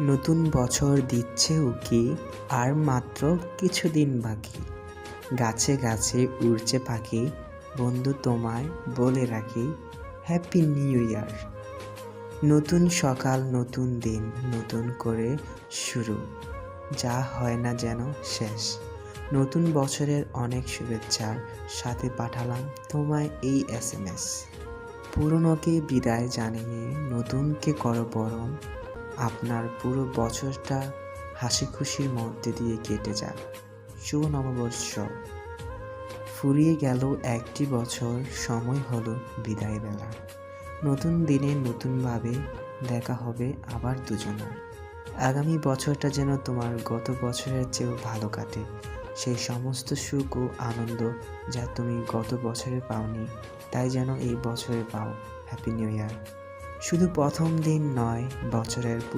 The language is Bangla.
নতুন বছর দিচ্ছে উকি, আর মাত্র কিছুদিন বাকি। গাছে গাছে উড়ছে পাখি, বন্ধু তোমায় বলে রাখি, হ্যাপি নিউ ইয়ার। নতুন সকাল, নতুন দিন, নতুন করে শুরু, যা হয় না যেন শেষ। নতুন বছরের অনেক শুভেচ্ছার সাথে পাঠালাম তোমায় এই SMS। পুরনোকে বিদায় জানিয়ে নতুনকে করো বরণ, আপনার পুরো বছরটা হাসি খুশির মধ্যে দিয়ে কেটে যাক। শুভ নববর্ষ। ফুরিয়ে গেল একটি বছর, সময় হলো বিদায় বেলা। নতুন দিনে নতুনভাবে দেখা হবে আবার দুজনের। আগামী বছরটা যেন তোমার গত বছরের চেয়েও ভালো কাটে। সেই সমস্ত সুখ ও আনন্দ যা তুমি গত বছরে পাওনি, তাই যেন এই বছরে পাও। Happy new year. শুধু প্রথম দিন নয়, বছরের